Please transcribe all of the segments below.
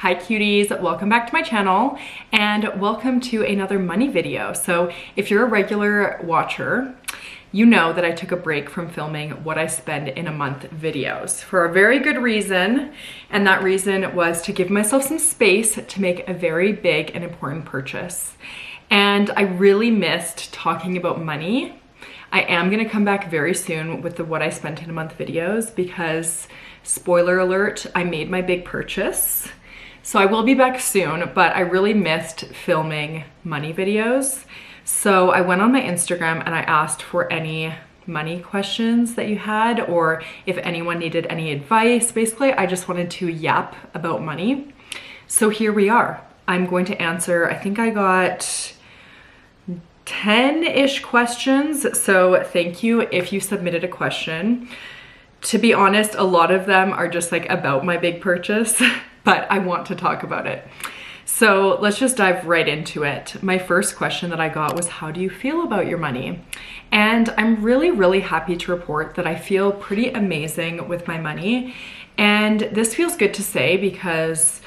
Hi cuties, welcome back to my channel and welcome to another money video. So if you're a regular watcher, you know that I took a break from filming what I spend in a month videos for a very good reason. And that reason was to give myself some space to make a very big and important purchase. And I really missed talking about money. I am gonna come back very soon with the what I spent in a month videos because, spoiler alert, I made my big purchase. So I will be back soon, but I really missed filming money videos. So I went on my Instagram and I asked for any money questions that you had, or if anyone needed any advice. Basically, I just wanted to yap about money. So here we are. I'm going to answer, I think I got 10-ish questions. So thank you if you submitted a question. To be honest, a lot of them are just like about my big purchase, but I want to talk about it. So let's just dive right into it. My first question that I got was, how do you feel about your money? And I'm really happy to report that I feel pretty amazing with my money. And this feels good to say because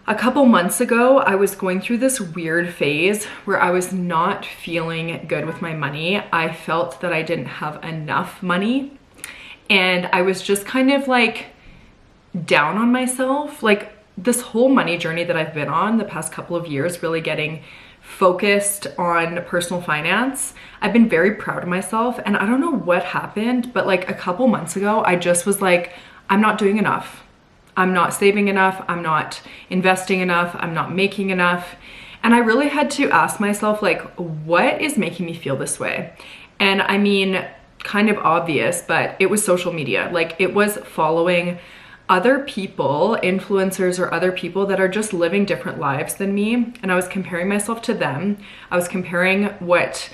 a couple months ago, I was going through this weird phase where I was not feeling good with my money. I felt that I didn't have enough money. And I was just kind of like down on myself. Like this whole money journey that I've been on the past couple of years, really getting focused on personal finance, I've been very proud of myself. And I don't know what happened, but like a couple months ago, I just was like, I'm not doing enough. I'm not saving enough. I'm not investing enough. I'm not making enough. And I really had to ask myself, like, what is making me feel this way? And I mean, kind of obvious, but it was social media. Like it was following other people, influencers or other people that are just living different lives than me. And I was comparing myself to them. I was comparing what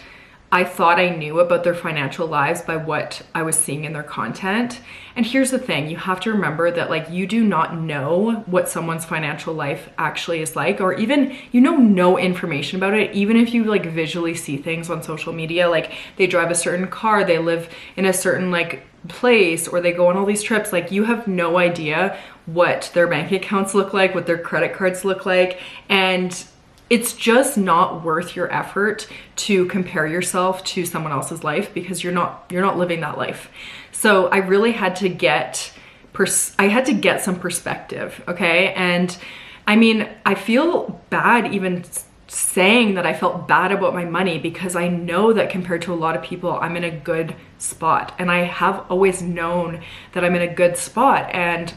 I thought I knew about their financial lives by what I was seeing in their content. And here's the thing, you have to remember that like you do not know what someone's financial life actually is like, or even you know no information about it, even if you like visually see things on social media, like they drive a certain car, they live in a certain like place, or they go on all these trips. Like you have no idea what their bank accounts look like, what their credit cards look like, and it's just not worth your effort to compare yourself to someone else's life because you're not living that life. So I really had to get some perspective, okay? And I mean, I feel bad even saying that I felt bad about my money because I know that compared to a lot of people, I'm in a good spot. And I have always known that I'm in a good spot. And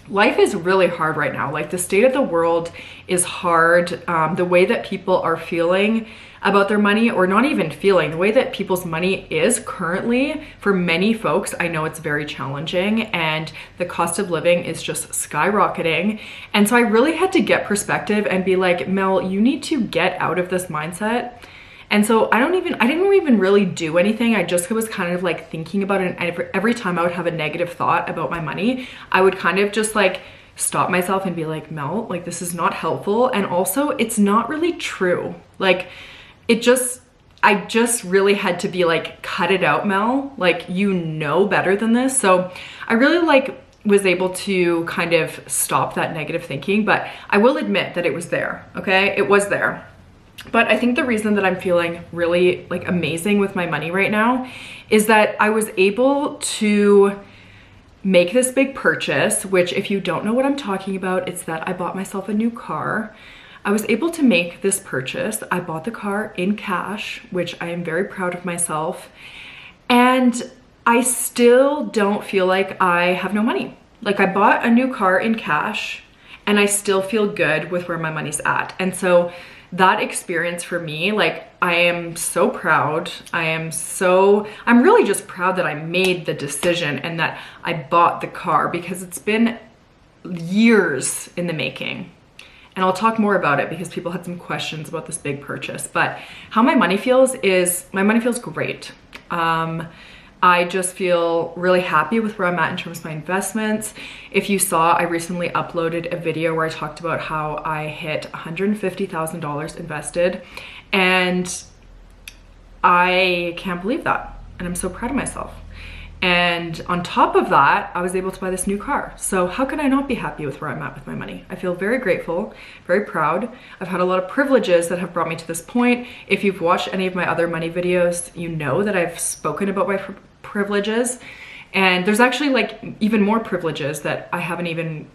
life is really hard right now. Like the state of the world is hard. The way that people are feeling about their money, or not even feeling, the way that people's money is currently, for many folks, I know it's very challenging and the cost of living is just skyrocketing. And so I really had to get perspective and be like, Mel, you need to get out of this mindset. And so I didn't even really do anything. I just was kind of like thinking about it. And every time I would have a negative thought about my money, I would kind of just like stop myself and be like, Mel, like this is not helpful. And also it's not really true. Like I just really had to be like, cut it out, Mel. Like, you know better than this. So I really like was able to kind of stop that negative thinking, but I will admit that it was there. Okay. It was there. But I think the reason that I'm feeling really like amazing with my money right now is that I was able to make this big purchase, which if you don't know what I'm talking about, it's that I bought myself a new car. I was able to make this purchase. I bought the car in cash, which I am very proud of myself. And I still don't feel like I have no money. Like I bought a new car in cash and I still feel good with where my money's at. And so that experience for me, like I am so proud. I'm really just proud that I made the decision and that I bought the car because it's been years in the making. And I'll talk more about it because people had some questions about this big purchase. But how my money feels is, my money feels great. I just feel really happy with where I'm at in terms of my investments. If you saw, I recently uploaded a video where I talked about how I hit $150,000 invested. And I can't believe that. And I'm so proud of myself. And on top of that, I was able to buy this new car. So how can I not be happy with where I'm at with my money? I feel very grateful, very proud. I've had a lot of privileges that have brought me to this point. If you've watched any of my other money videos, you know that I've spoken about my privileges. And there's actually like even more privileges that I haven't even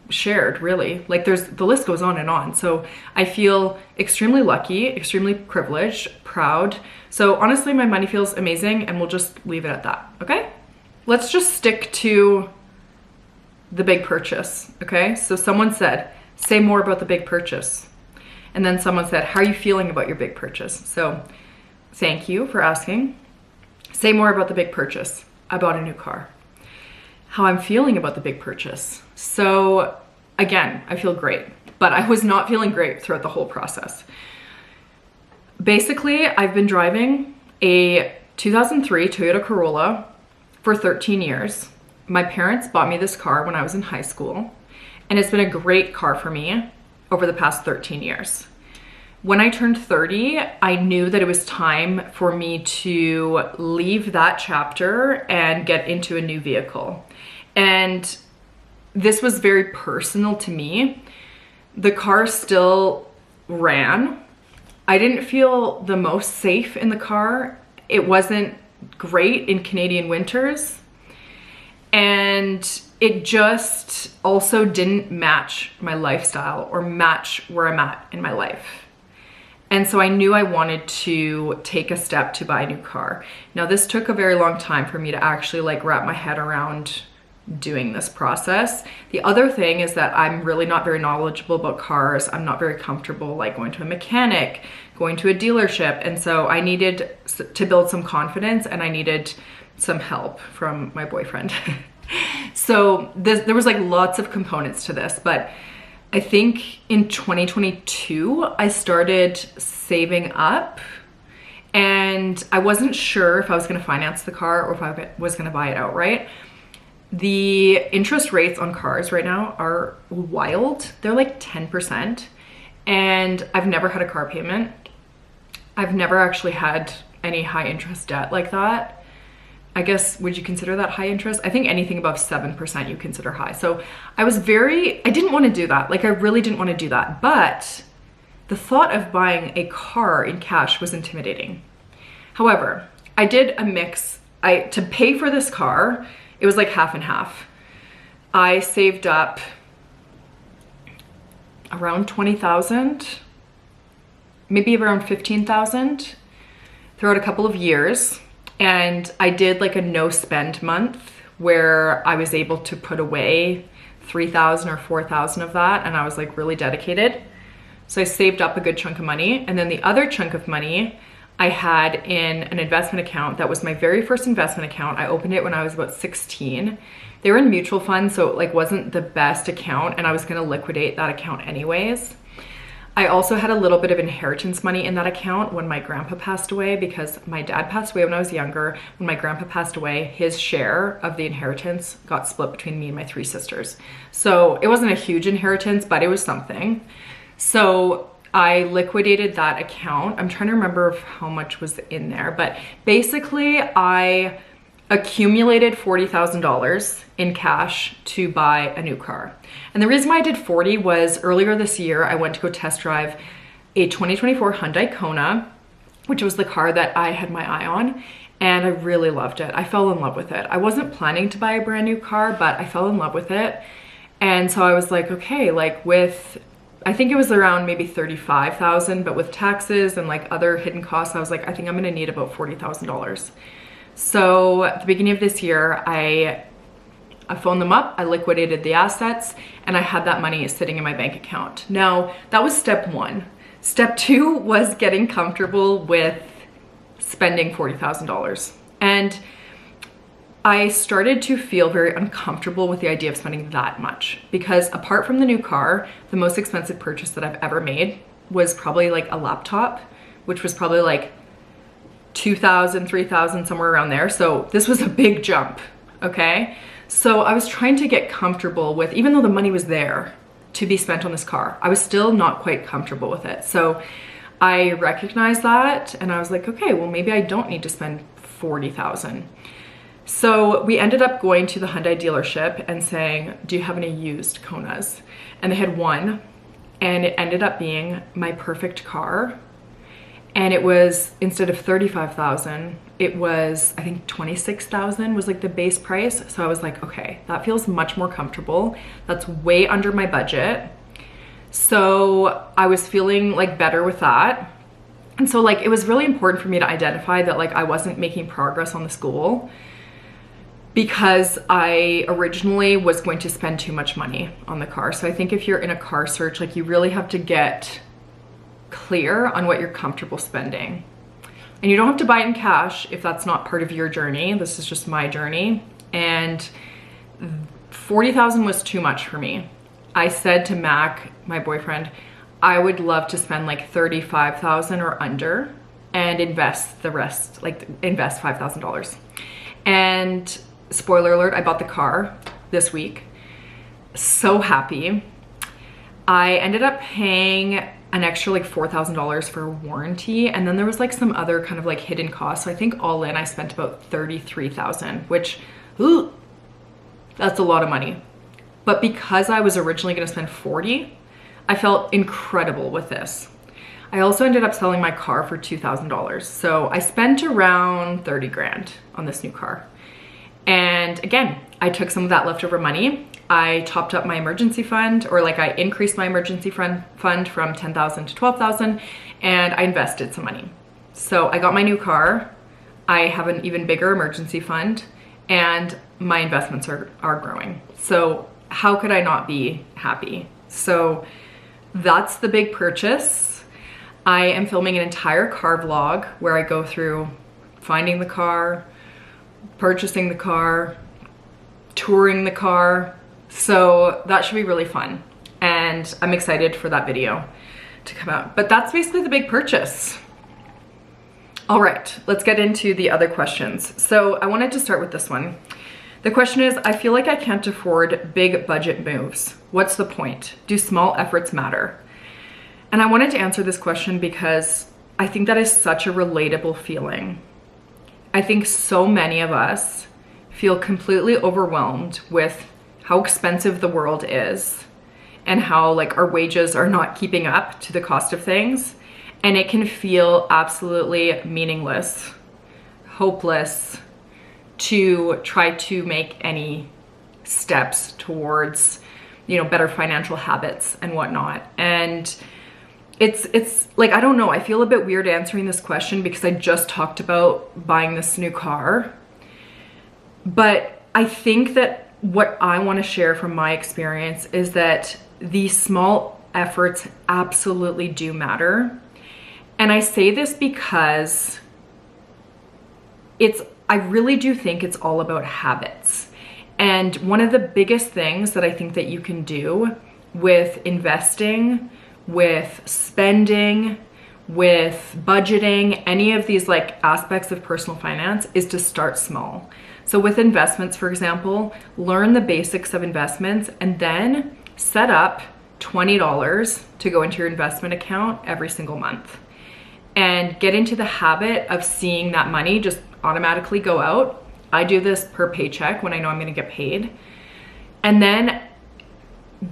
shared, really. Like the list goes on and on. So I feel extremely lucky, extremely privileged, proud. So honestly, my money feels amazing, and we'll just leave it at that, okay? Let's just stick to the big purchase, okay? So someone said, say more about the big purchase. And then someone said, how are you feeling about your big purchase? So thank you for asking. Say more about the big purchase. I bought a new car. How I'm feeling about the big purchase. So again, I feel great, but I was not feeling great throughout the whole process. Basically, I've been driving a 2003 Toyota Corolla for 13 years. My parents bought me this car when I was in high school, and it's been a great car for me over the past 13 years. When I turned 30, I knew that it was time for me to leave that chapter and get into a new vehicle. And this was very personal to me. The car still ran. I didn't feel the most safe in the car. It wasn't great in Canadian winters. And it just also didn't match my lifestyle or match where I'm at in my life. And so I knew I wanted to take a step to buy a new car. Now, this took a very long time for me to actually like wrap my head around doing this process. The other thing is that I'm really not very knowledgeable about cars. I'm not very comfortable like going to a mechanic, going to a dealership. And so I needed to build some confidence, and I needed some help from my boyfriend. So there was like lots of components to this, but I think in 2022, I started saving up, and I wasn't sure if I was gonna finance the car or if I was gonna buy it outright. The interest rates on cars right now are wild. They're like 10%, and I've never had a car payment. I've never actually had any high interest debt like that. I guess, would you consider that high interest? I think anything above 7% you consider high. So I didn't want to do that. Like I really didn't want to do that. But the thought of buying a car in cash was intimidating. However, I did a mix. To pay for this car, it was like half and half. I saved up around 20,000, maybe around 15,000 throughout a couple of years. And I did like a no spend month where I was able to put away 3,000 or 4,000 of that. And I was like really dedicated. So I saved up a good chunk of money. And then the other chunk of money I had in an investment account. That was my very first investment account. I opened it when I was about 16. They were in mutual funds, so it like wasn't the best account, and I was gonna liquidate that account anyways. I also had a little bit of inheritance money in that account when my grandpa passed away, because my dad passed away when I was younger. When my grandpa passed away, his share of the inheritance got split between me and my 3 sisters. So it wasn't a huge inheritance, but it was something. So I liquidated that account. I'm trying to remember how much was in there, but basically I accumulated $40,000 in cash to buy a new car. And the reason why I did 40 was earlier this year, I went to go test drive a 2024 Hyundai Kona, which was the car that I had my eye on, and I really loved it. I fell in love with it. I wasn't planning to buy a brand new car, but I fell in love with it. And so I was like, okay, like with, I think it was around maybe 35,000, but with taxes and like other hidden costs, I was like, I think I'm gonna need about $40,000. So at the beginning of this year, I phoned them up, I liquidated the assets, and I had that money sitting in my bank account. Now, that was step 1. Step 2 was getting comfortable with spending $40,000. And I started to feel very uncomfortable with the idea of spending that much, because apart from the new car, the most expensive purchase that I've ever made was probably like a laptop, which was probably like 2,000, 3,000, somewhere around there. So this was a big jump, okay? So I was trying to get comfortable with, even though the money was there to be spent on this car, I was still not quite comfortable with it. So I recognized that, and I was like, okay, well, maybe I don't need to spend 40,000. So we ended up going to the Hyundai dealership and saying, do you have any used Konas? And they had one, and it ended up being my perfect car. And it was, instead of 35,000, it was, I think 26,000 was like the base price. So I was like, okay, that feels much more comfortable. That's way under my budget. So I was feeling like better with that. And so like, it was really important for me to identify that like I wasn't making progress on this goal, because I originally was going to spend too much money on the car. So I think if you're in a car search, like you really have to get clear on what you're comfortable spending. And you don't have to buy it in cash if that's not part of your journey. This is just my journey. And 40,000 was too much for me. I said to Mac, my boyfriend, I would love to spend like 35,000 or under and invest the rest, like invest $5,000. And spoiler alert, I bought the car this week. So happy. I ended up paying an extra like $4,000 for warranty. And then there was like some other kind of like hidden costs. So I think all in I spent about 33,000, which, ooh, that's a lot of money. But because I was originally gonna spend 40, I felt incredible with this. I also ended up selling my car for $2,000. So I spent around 30 grand on this new car. And again, I took some of that leftover money. I topped up my emergency fund, or like I increased my emergency fund from 10,000 to 12,000, and I invested some money. So I got my new car. I have an even bigger emergency fund, and my investments are growing. So how could I not be happy? So that's the big purchase. I am filming an entire car vlog where I go through finding the car, purchasing the car, touring the car. So that should be really fun. And I'm excited for that video to come out. But that's basically the big purchase. All right, let's get into the other questions. So I wanted to start with this one. The question is, I feel like I can't afford big budget moves. What's the point? Do small efforts matter? And I wanted to answer this question because I think that is such a relatable feeling. I think so many of us feel completely overwhelmed with how expensive the world is and how like our wages are not keeping up to the cost of things. And it can feel absolutely meaningless, hopeless to try to make any steps towards, you know, better financial habits and whatnot. And it's like, I don't know, I feel a bit weird answering this question because I just talked about buying this new car. But I think that what I want to share from my experience is that these small efforts absolutely do matter. And I say this because I really do think it's all about habits. And one of the biggest things that I think that you can do with investing, with spending, with budgeting, any of these like aspects of personal finance is to start small. So with investments, for example, learn the basics of investments and then set up $20 to go into your investment account every single month. And get into the habit of seeing that money just automatically go out. I do this per paycheck when I know I'm gonna get paid. And then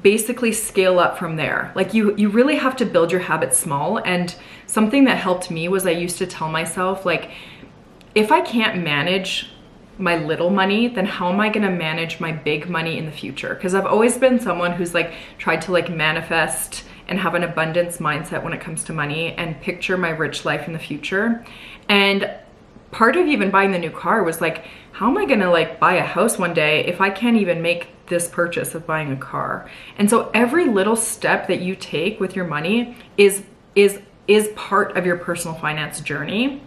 basically scale up from there. Like you really have to build your habits small. And something that helped me was I used to tell myself, like, if I can't manage my little money, then how am I gonna manage my big money in the future? Because I've always been someone who's like tried to like manifest and have an abundance mindset when it comes to money and picture my rich life in the future. And part of even buying the new car was like, how am I gonna like buy a house one day if I can't even make this purchase of buying a car? And so every little step that you take with your money is part of your personal finance journey.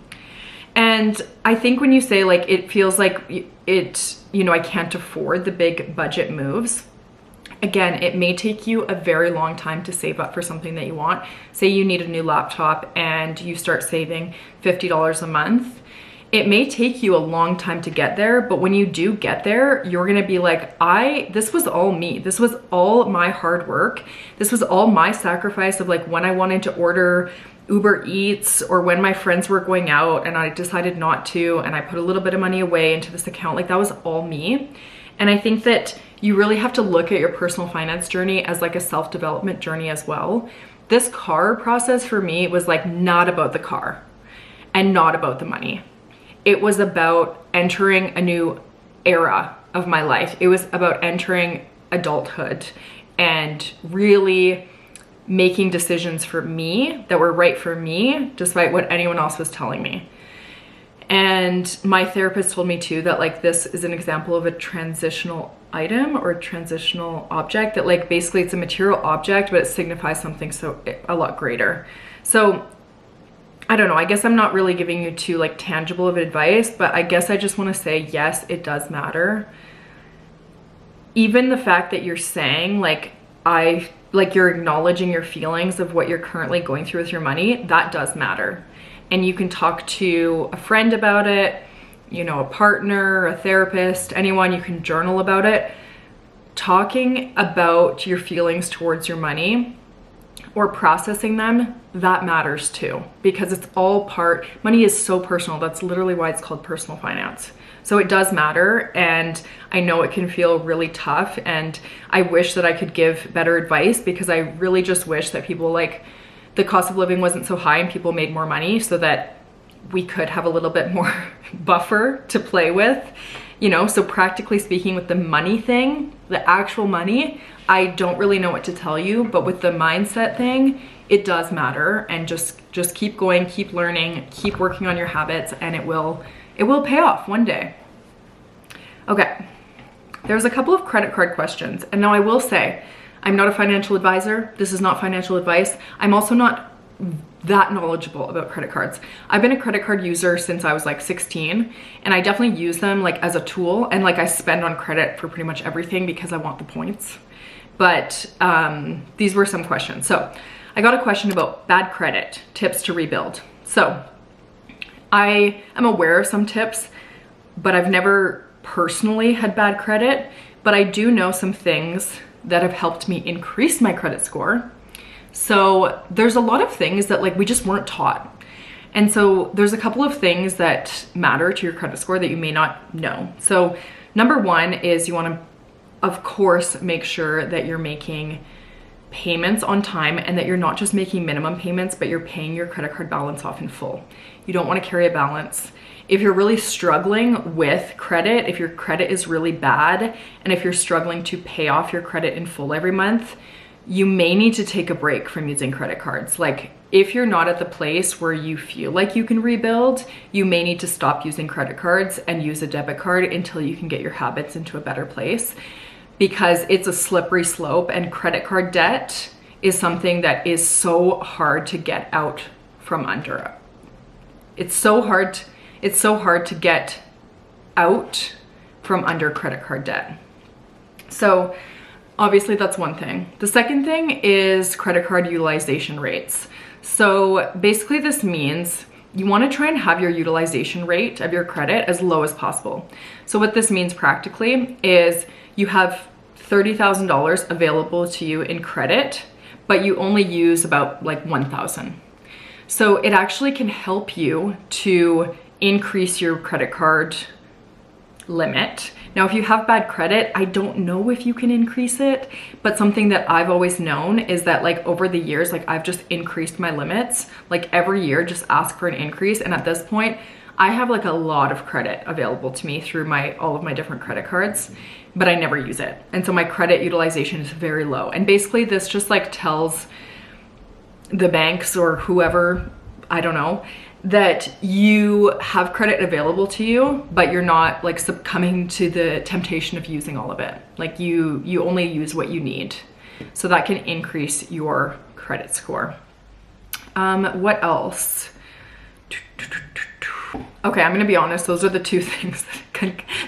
And I think when you say like, it feels like I can't afford the big budget moves. Again, it may take you a very long time to save up for something that you want. Say you need a new laptop and you start saving $50 a month. It may take you a long time to get there, but when you do get there, you're gonna be like, this was all me. This was all my hard work. This was all my sacrifice of like when I wanted to order Uber Eats or when my friends were going out and I decided not to, and I put a little bit of money away into this account. Like that was all me. And I think that you really have to look at your personal finance journey as like a self-development journey as well. This car process for me was like not about the car and not about the money. It was about entering a new era of my life. It was about entering adulthood and really making decisions for me that were right for me, despite what anyone else was telling me. And my therapist told me too that like this is an example of a transitional item or a transitional object, that like basically it's a material object, but it signifies something so a lot greater. So I don't know, I guess I'm not really giving you too like tangible of advice, but I guess I just want to say, yes, it does matter. Even the fact that you're saying like, you're acknowledging your feelings of what you're currently going through with your money, that does matter. And you can talk to a friend about it, you know, a partner, a therapist, anyone. You can journal about it. Talking about your feelings towards your money or processing them, that matters too, because it's all money is so personal. That's literally why it's called personal finance. So it does matter, and I know it can feel really tough, and I wish that I could give better advice, because I really just wish that people like the cost of living wasn't so high and people made more money so that we could have a little bit more buffer to play with, you know? So practically speaking, with the money thing, the actual money, I don't really know what to tell you, but with the mindset thing, it does matter. And just keep going, keep learning, keep working on your habits, and it will pay off one day. Okay, there's a couple of credit card questions. And now I will say, I'm not a financial advisor. This is not financial advice. I'm also not that knowledgeable about credit cards. I've been a credit card user since I was like 16, and I definitely use them like as a tool, and like I spend on credit for pretty much everything because I want the points. But these were some questions. So I got a question about bad credit, tips to rebuild. So I am aware of some tips, but I've never personally had bad credit, but I do know some things that have helped me increase my credit score. So there's a lot of things that like we just weren't taught. And so there's a couple of things that matter to your credit score that you may not know. So number one is you want to, of course, make sure that you're making payments on time, and that you're not just making minimum payments, but you're paying your credit card balance off in full. You don't want to carry a balance. If you're really struggling with credit, if your credit is really bad, and if you're struggling to pay off your credit in full every month, you may need to take a break from using credit cards. Like if you're not at the place where you feel like you can rebuild, you may need to stop using credit cards and use a debit card until you can get your habits into a better place, because it's a slippery slope, and credit card debt is something that is so hard to get out from under. It's so hard to get out from under credit card debt. So obviously that's one thing. The second thing is credit card utilization rates. So basically this means you want to try and have your utilization rate of your credit as low as possible. So what this means practically is you have $30,000 available to you in credit, but you only use about like 1,000. So it actually can help you to increase your credit card limit. Now, if you have bad credit, I don't know if you can increase it, but something that I've always known is that like over the years, like I've just increased my limits. Like every year, just ask for an increase. And at this point, I have like a lot of credit available to me through all of my different credit cards, but I never use it. And so my credit utilization is very low. And basically this just like tells the banks or whoever, I don't know, that you have credit available to you, but you're not like succumbing to the temptation of using all of it. Like you only use what you need. So that can increase your credit score. What else? Okay, I'm gonna be honest, those are the two things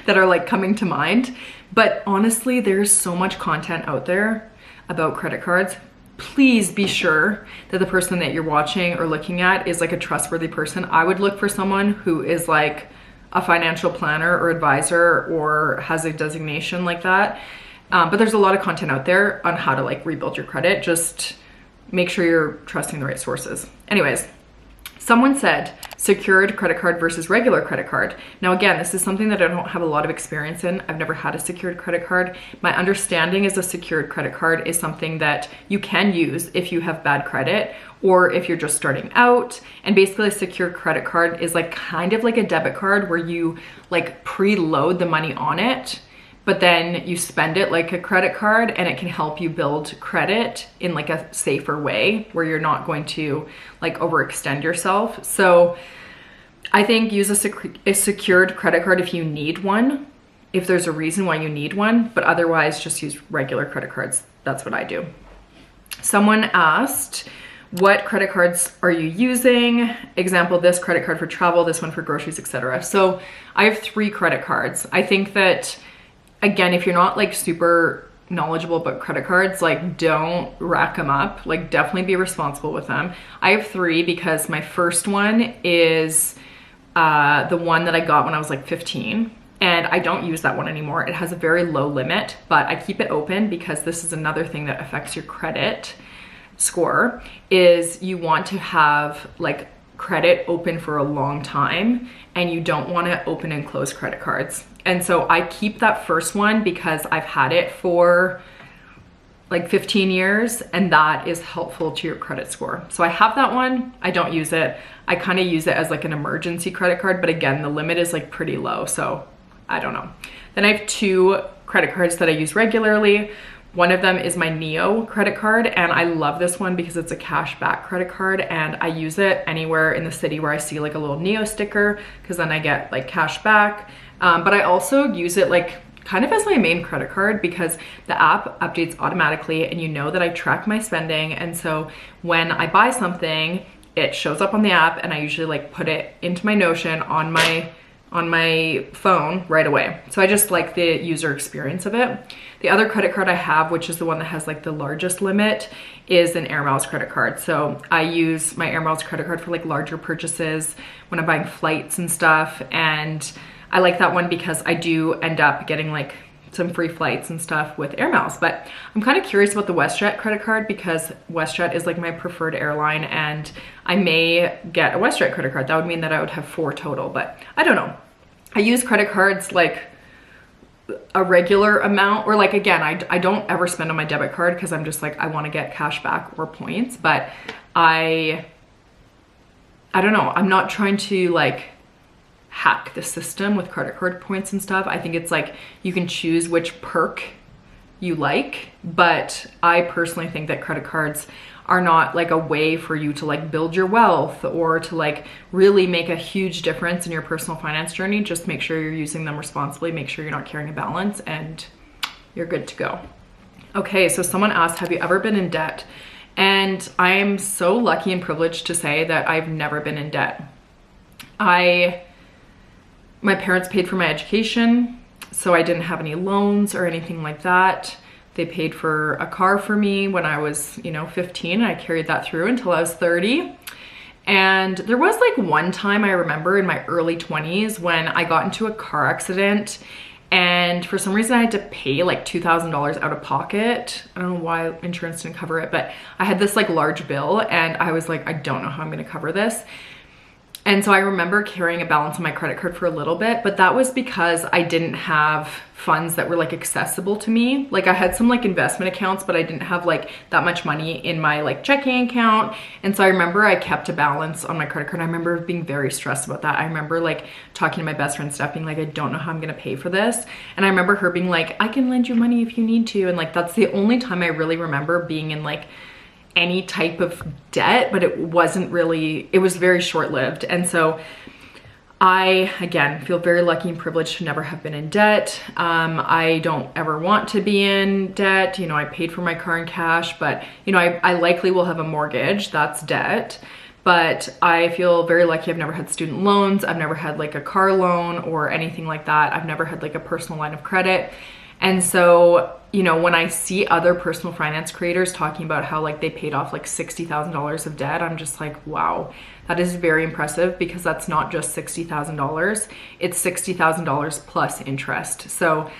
that are like coming to mind. But honestly, there's so much content out there about credit cards. Please be sure that the person that you're watching or looking at is like a trustworthy person. I would look for someone who is like a financial planner or advisor or has a designation like that. But there's a lot of content out there on how to like rebuild your credit. Just make sure you're trusting the right sources. Anyways, someone said secured credit card versus regular credit card. Now again, this is something that I don't have a lot of experience in. I've never had a secured credit card. My understanding is a secured credit card is something that you can use if you have bad credit or if you're just starting out. And basically a secured credit card is like kind of like a debit card where you like preload the money on it, but then you spend it like a credit card, and it can help you build credit in like a safer way where you're not going to like overextend yourself. So I think use a secured credit card if you need one, if there's a reason why you need one, but otherwise just use regular credit cards. That's what I do. Someone asked, what credit cards are you using? Example, this credit card for travel, this one for groceries, etc. So I have 3 credit cards. I think that, again, if you're not like super knowledgeable about credit cards, like don't rack them up, like definitely be responsible with them. I have 3 because my first one is the one that I got when I was like 15, and I don't use that one anymore. It has a very low limit, but I keep it open because this is another thing that affects your credit score, is you want to have like credit open for a long time, and you don't want to open and close credit cards. And so I keep that first one because I've had it for like 15 years, and that is helpful to your credit score. So I have that one. I don't use it. I kind of use it as like an emergency credit card, but again, the limit is like pretty low, so I don't know. Then I have 2 credit cards that I use regularly. One of them is my Neo credit card, and I love this one because it's a cash back credit card, and I use it anywhere in the city where I see like a little Neo sticker, because then I get like cash back. But I also use it like kind of as my main credit card because the app updates automatically, and you know that I track my spending. And so when I buy something, it shows up on the app, and I usually like put it into my Notion on my phone right away. So I just like the user experience of it. The other credit card I have, which is the one that has like the largest limit, is an Air Miles credit card. So I use my Air Miles credit card for like larger purchases when I'm buying flights and stuff. And I like that one because I do end up getting like some free flights and stuff with Air Miles. But I'm kind of curious about the WestJet credit card because WestJet is like my preferred airline, and I may get a WestJet credit card. That would mean that I would have 4 total, but I don't know. I use credit cards like a regular amount, or like, again, I don't ever spend on my debit card because I'm just like, I want to get cash back or points, but I don't know. I'm not trying to like hack the system with credit card points and stuff. I think it's like you can choose which perk you like, but I personally think that credit cards are not like a way for you to like build your wealth or to like really make a huge difference in your personal finance journey. Just make sure you're using them responsibly, make sure you're not carrying a balance, and you're good to go. Okay, so someone asked, have you ever been in debt? And I am so lucky and privileged to say that I've never been in debt. My parents paid for my education, so I didn't have any loans or anything like that. They paid for a car for me when I was, 15, and I carried that through until I was 30. And there was like one time I remember in my early 20s when I got into a car accident, and for some reason I had to pay like $2,000 out of pocket. I don't know why insurance didn't cover it, but I had this like large bill, and I was like, I don't know how I'm gonna cover this. And so I remember carrying a balance on my credit card for a little bit, but that was because I didn't have funds that were like accessible to me. Like I had some like investment accounts, but I didn't have like that much money in my like checking account. And so I remember I kept a balance on my credit card. I remember being very stressed about that. I remember like talking to my best friend Steph, being like, I don't know how I'm gonna pay for this. And I remember her being like, I can lend you money if you need to. And like, that's the only time I really remember being in like any type of debt, but it wasn't really, it was very short-lived. And so I, again, feel very lucky and privileged to never have been in debt. I don't ever want to be in debt. I paid for my car in cash, but I likely will have a mortgage. That's debt. But I feel very lucky. I've never had student loans. I've never had like a car loan or anything like that. I've never had like a personal line of credit. And so, you know, when I see other personal finance creators talking about how like they paid off like $60,000 of debt, I'm just like, wow, that is very impressive, because that's not just $60,000, it's $60,000 plus interest. So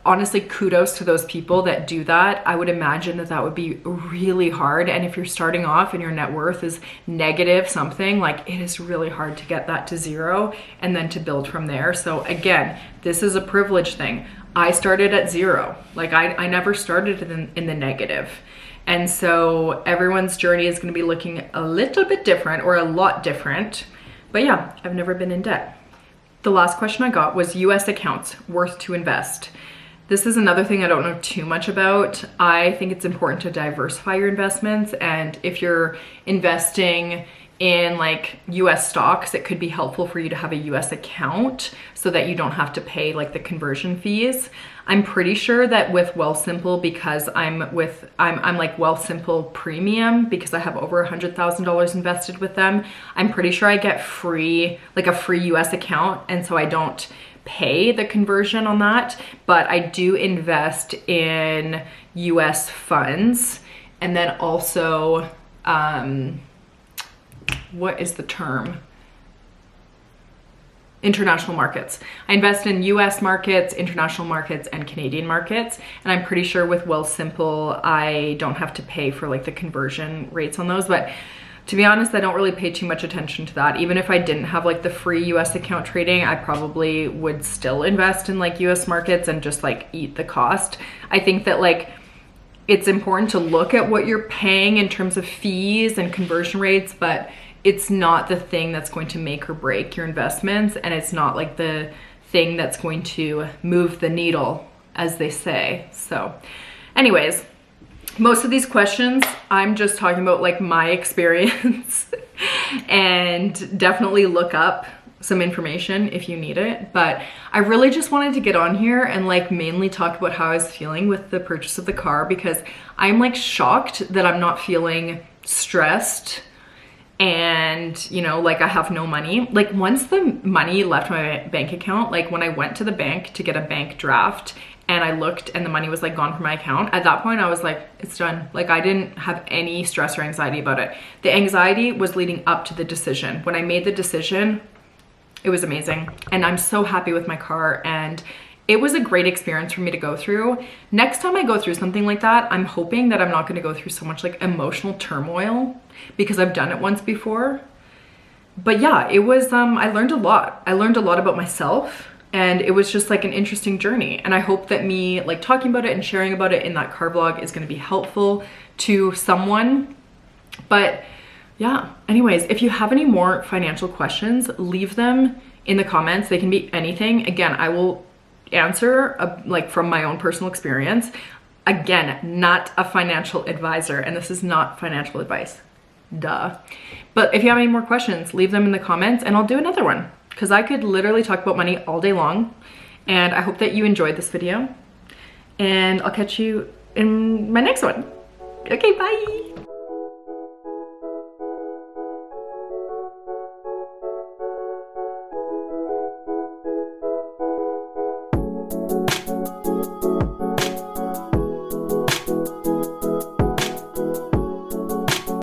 honestly, kudos to those people that do that. I would imagine that that would be really hard. And if you're starting off and your net worth is negative something, like it is really hard to get that to zero and then to build from there. So again, this is a privilege thing. I started at zero. Like I never started in the negative. And so everyone's journey is going to be looking a little bit different, or a lot different. But yeah, I've never been in debt. The last question I got was US accounts worth to invest. This is another thing I don't know too much about. I think it's important to diversify your investments. And if you're investing in like US stocks, it could be helpful for you to have a US account so that you don't have to pay like the conversion fees. I'm pretty sure that with Wealthsimple, because I'm like Wealthsimple Premium, because I have over $100,000 invested with them, I'm pretty sure I get a free US account, and so I don't pay the conversion on that. But I do invest in US funds, and then also what is the term? International markets. I invest in US markets, international markets, and Canadian markets. And I'm pretty sure with Wealthsimple, I don't have to pay for like the conversion rates on those. But to be honest, I don't really pay too much attention to that. Even if I didn't have like the free US account trading, I probably would still invest in like US markets and just like eat the cost. I think that like it's important to look at what you're paying in terms of fees and conversion rates, but it's not the thing that's going to make or break your investments, and it's not like the thing that's going to move the needle, as they say. So anyways, most of these questions, I'm just talking about like my experience and definitely look up some information if you need it. But I really just wanted to get on here and like mainly talk about how I was feeling with the purchase of the car, because I'm like shocked that I'm not feeling stressed and, you know, like I have no money. Like once the money left my bank account, like when I went to the bank to get a bank draft and I looked and the money was like gone from my account, at that point I was like, it's done. Like I didn't have any stress or anxiety about it. The anxiety was leading up to the decision. When I made the decision, it was amazing. And I'm so happy with my car, and it was a great experience for me to go through. Next time I go through something like that, I'm hoping that I'm not going to go through so much like emotional turmoil, because I've done it once before. But yeah, it was, I learned a lot. I learned a lot about myself, and it was just like an interesting journey. And I hope that me like talking about it and sharing about it in that car vlog is going to be helpful to someone. But yeah, anyways, if you have any more financial questions, leave them in the comments. They can be anything. Again, I will answer like from my own personal experience. Again, not a financial advisor, and this is not financial advice. Duh. But if you have any more questions, leave them in the comments and I'll do another one, because I could literally talk about money all day long. And I hope that you enjoyed this video, and I'll catch you in my next one. Okay, bye.